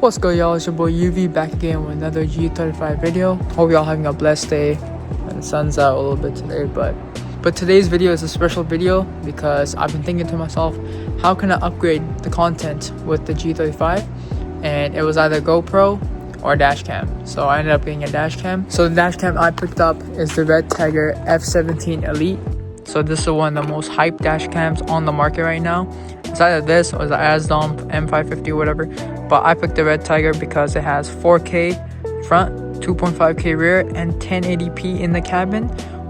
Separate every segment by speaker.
Speaker 1: What's good, y'all? It's your boy UV back again with another G35 video. Hope y'all having a blessed day. And the sun's out a little bit today, but today's video is a special video because I've been thinking to myself, how can I upgrade the content with the G35? And it was either GoPro or dash cam. So I ended up getting a dash cam. So the dash cam I picked up is the REDTIGER F17 Elite. So this is one of the most hyped dash cams on the market right now. It's either this or the ASDOM M550 or whatever. But I picked the REDTIGER because it has 4K front, 2.5K rear, and 1080p in the cabin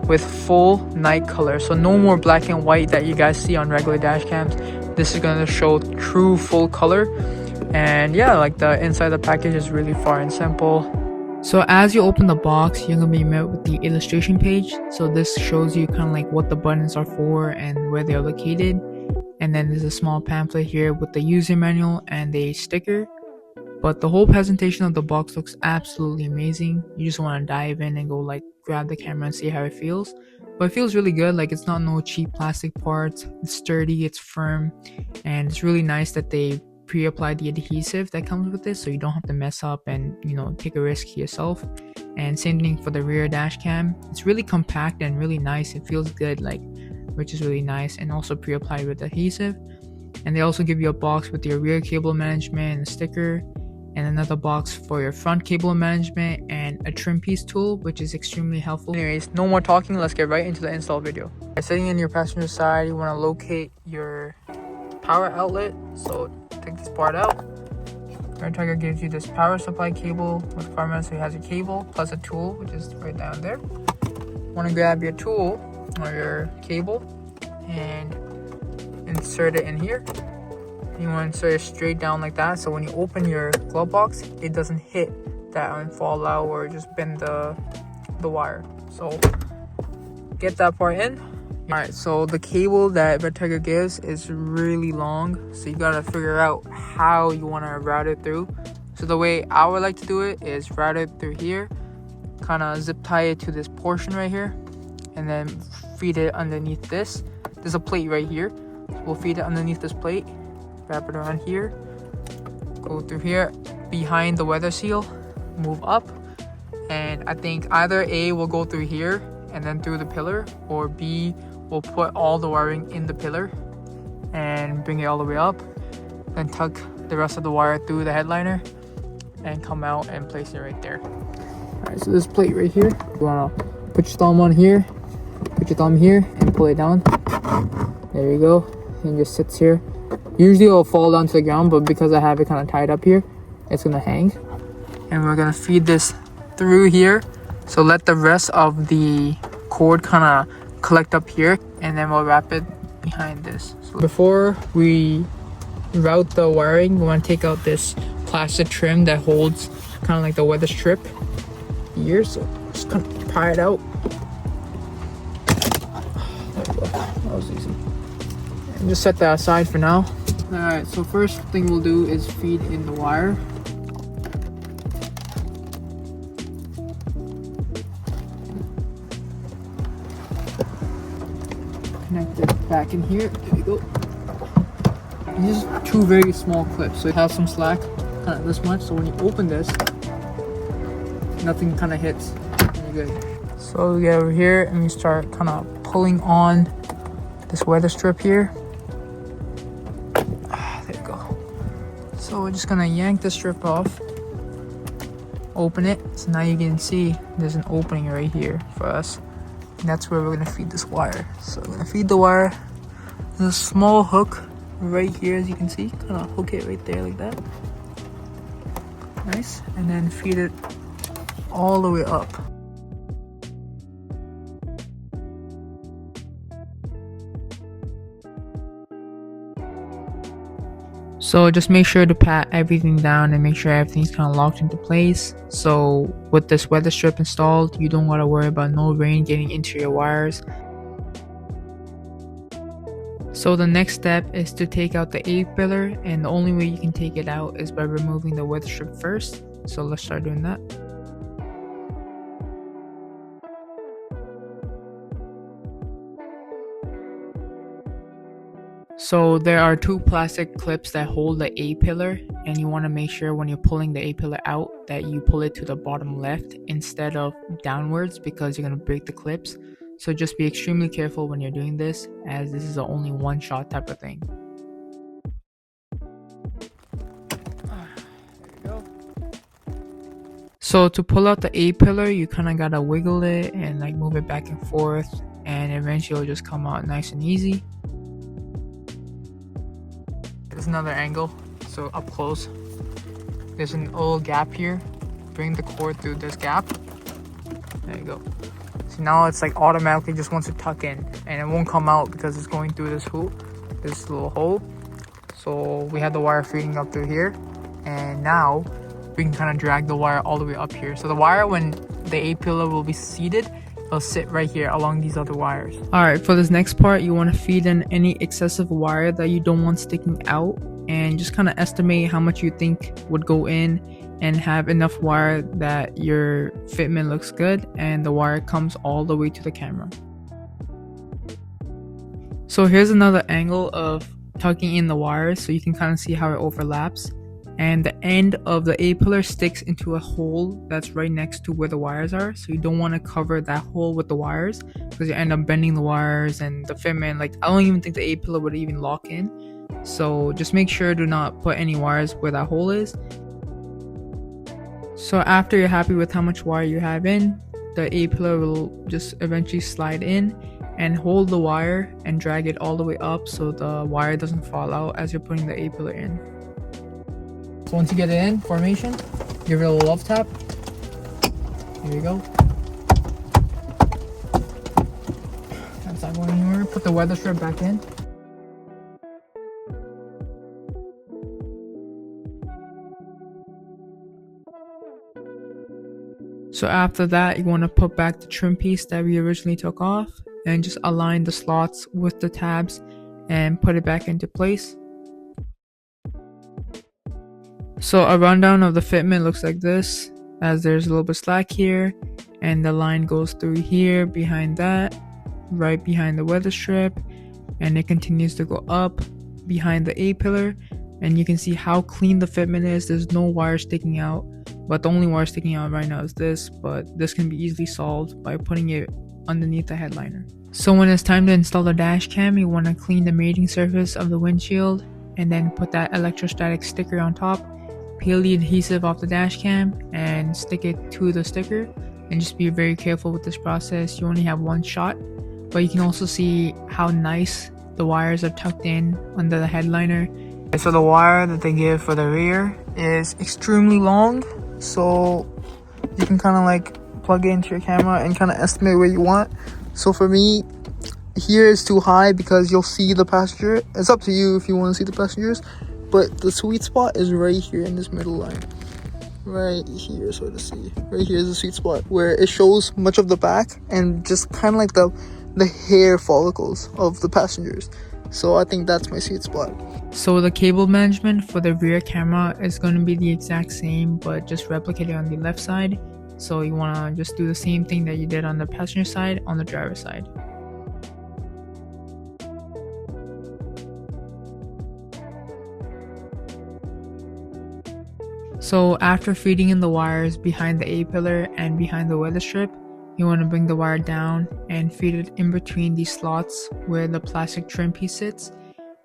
Speaker 1: with full night color. So no more black and white that you guys see on regular dash cams. This is going to show true full color. And yeah, like the inside of the package is really far and simple. So as you open the box, you're going to be met with the illustration page. So this shows you kind of like what the buttons are for and where they're located. And then there's a small pamphlet here with the user manual and a sticker. But the whole presentation of the box looks absolutely amazing. You just want to dive in and go like grab the camera and see how it feels. But it feels really good. Like it's not no cheap plastic parts. It's sturdy, it's firm, and it's really nice that they pre-apply the adhesive that comes with this, so you don't have to mess up and take a risk yourself. And same thing for the rear dash cam. It's really compact and really nice. It feels good, which is really nice, and also pre-applied with adhesive. And they also give you a box with your rear cable management and a sticker, and another box for your front cable management and a trim piece tool, which is extremely helpful. Anyways, no more talking, let's get right into the install video. Sitting in your passenger side, you want to locate your power outlet. So take this part out. REDTIGER gives you this power supply cable with firmware, so it has a cable plus a tool, which is right down there. Want to grab your tool or your cable and insert it in here. You want to insert it straight down like that, so when you open your glove box, it doesn't hit that and fall out or just bend the wire. So get that part in. Alright, so the cable that REDTIGER gives is really long, so you gotta figure out how you want to route it through. So the way I would like to do it is route it through here, kind of zip tie it to this portion right here, and then feed it underneath this. There's a plate right here, so we'll feed it underneath this plate, wrap it around here, go through here, behind the weather seal, move up, and I think either A will go through here and then through the pillar, or B will put all the wiring in the pillar and bring it all the way up, then tuck the rest of the wire through the headliner and come out and place it right there. Alright, so this plate right here, you want to put your thumb on here, put your thumb here and pull it down. There you go, and it just sits here. Usually it'll fall down to the ground, but because I have it kind of tied up here, it's gonna hang. And we're gonna feed this through here, so let the rest of the cord kind of collect up here, and then we'll wrap it behind this. So before we route the wiring, we want to take out this plastic trim that holds kind of like the weather strip here. So just kind of pry it out. There we go. That was easy. And just set that aside for now. Alright, so first thing we'll do is feed in the wire. Connect it back in here. There we go. These are two very small clips, so it has some slack, kind of this much. So when you open this, nothing kind of hits. You're good. So we get over here and we start kind of pulling on this weather strip here. There you go. So we're just gonna yank the strip off, open it. So now you can see there's an opening right here for us. And that's where we're gonna feed this wire. So we're gonna feed the wire. There's a small hook right here, as you can see. Kind of hook it right there like that. Nice. And then feed it all the way up. So just make sure to pat everything down and make sure everything's kind of locked into place. So with this weather strip installed, you don't got to worry about no rain getting into your wires. So the next step is to take out the A pillar, and the only way you can take it out is by removing the weather strip first. So let's start doing that. So there are two plastic clips that hold the A pillar, and you want to make sure when you're pulling the A-pillar out that you pull it to the bottom left instead of downwards, because you're going to break the clips. So just be extremely careful when you're doing this, as this is a only one shot type of thing. So to pull out the A-pillar, you kind of gotta wiggle it and like move it back and forth, and eventually it'll just come out nice and easy. There's another angle, so up close. There's an little gap here. Bring the cord through this gap. There you go. So now it's like automatically just wants to tuck in, and it won't come out because it's going through this hoop, this little hole. So we have the wire feeding up through here, and now we can kind of drag the wire all the way up here. So the wire, when the A-pillar will be seated, it'll sit right here along these other wires. Alright, for this next part, you want to feed in any excessive wire that you don't want sticking out, and just kind of estimate how much you think would go in, and have enough wire that your fitment looks good and the wire comes all the way to the camera. So here's another angle of tucking in the wires, so you can kind of see how it overlaps. And the end of the A-pillar sticks into a hole that's right next to where the wires are, so you don't want to cover that hole with the wires, because you end up bending the wires and the fitment. Like, I don't even think the A-pillar would even lock in, so just make sure do not put any wires where that hole is. So after you're happy with how much wire you have in, the A-pillar will just eventually slide in, and hold the wire and drag it all the way up so the wire doesn't fall out as you're putting the A-pillar in. So once you get it in formation, give it a little love tap. There you go. That's not going anywhere. Put the weather strip back in. So after that, you want to put back the trim piece that we originally took off, and just align the slots with the tabs and put it back into place. So a rundown of the fitment looks like this, as there's a little bit slack here, and the line goes through here behind that, right behind the weather strip, and it continues to go up behind the A-pillar, and you can see how clean the fitment is. There's no wire sticking out, but the only wire sticking out right now is this, but this can be easily solved by putting it underneath the headliner. So when it's time to install the dash cam, you want to clean the mating surface of the windshield, and then put that electrostatic sticker on top. Peel the adhesive off the dash cam and stick it to the sticker, and just be very careful with this process. You only have one shot, but you can also see how nice the wires are tucked in under the headliner. So the wire that they give for the rear is extremely long, so you can kind of like plug it into your camera and kind of estimate where you want. So for me, here is too high because you'll see the passenger. It's up to you if you want to see the passengers, but the sweet spot is right here in this middle line. Right here, so to see. Right here is the sweet spot where it shows much of the back and just kind of like the hair follicles of the passengers. So I think that's my sweet spot. So the cable management for the rear camera is going to be the exact same, but just replicated on the left side. So you want to just do the same thing that you did on the passenger side on the driver's side. So after feeding in the wires behind the A-pillar and behind the weather strip, you want to bring the wire down and feed it in between these slots where the plastic trim piece sits,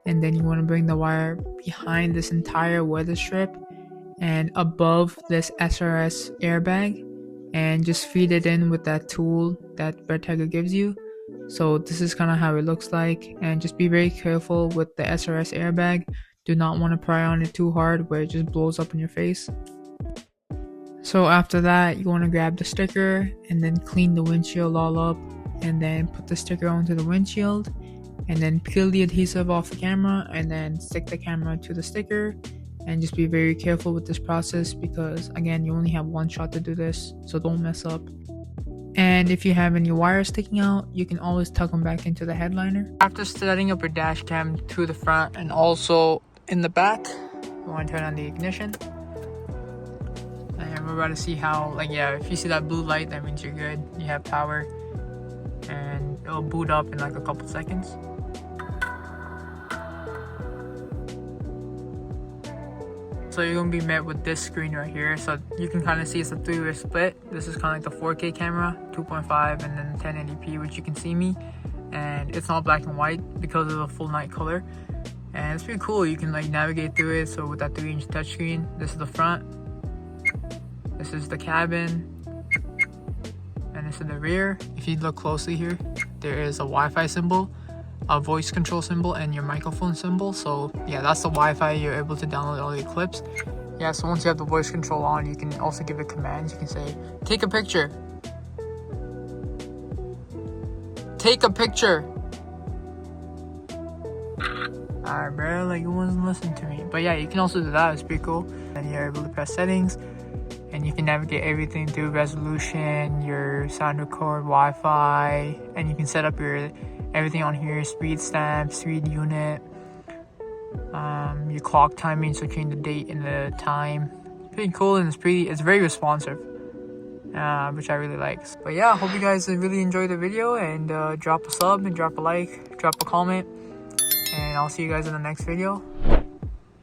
Speaker 1: and then you want to bring the wire behind this entire weather strip and above this SRS airbag, and just feed it in with that tool that REDTIGER gives you. So this is kind of how it looks like, and just be very careful with the SRS airbag. Do not want to pry on it too hard where it just blows up in your face. So after that, you want to grab the sticker and then clean the windshield all up, and then put the sticker onto the windshield, and then peel the adhesive off the camera, and then stick the camera to the sticker. And just be very careful with this process because, again, you only have one shot to do this, so don't mess up. And if you have any wires sticking out, you can always tuck them back into the headliner. After setting up your dash cam to the front and also in the back, you want to turn on the ignition. And we're about to see how, like, yeah, if you see that blue light, that means you're good, you have power, and it'll boot up in like a couple seconds. So So you're gonna be met with this screen right here. So you can kind of see it's a 3-way split. This is kind of like the 4K camera, 2.5, and then 1080p, which you can see me. And it's not black and white because of the full night color. And it's pretty cool. You can like navigate through it. So with that 3-inch touchscreen, this is the front. This is the cabin. And this is the rear. If you look closely here, there is a Wi-Fi symbol, a voice control symbol, and your microphone symbol. So yeah, that's the Wi-Fi. You're able to download all your clips. Yeah, so once you have the voice control on, you can also give it commands. You can say, take a picture. Take a picture. Alright, bro, like it wasn't listening to me. But yeah, you can also do that. It's pretty cool. And you're able to press settings, and you can navigate everything through resolution, your sound record, Wi-Fi, and you can set up your everything on here: speed stamp, speed unit, your clock timing, so change the date and the time. Pretty cool, and it's very responsive, which I really like. But yeah, I hope you guys really enjoyed the video, and drop a sub and drop a like, drop a comment, and I'll see you guys in the next video.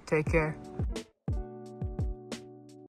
Speaker 1: Take care.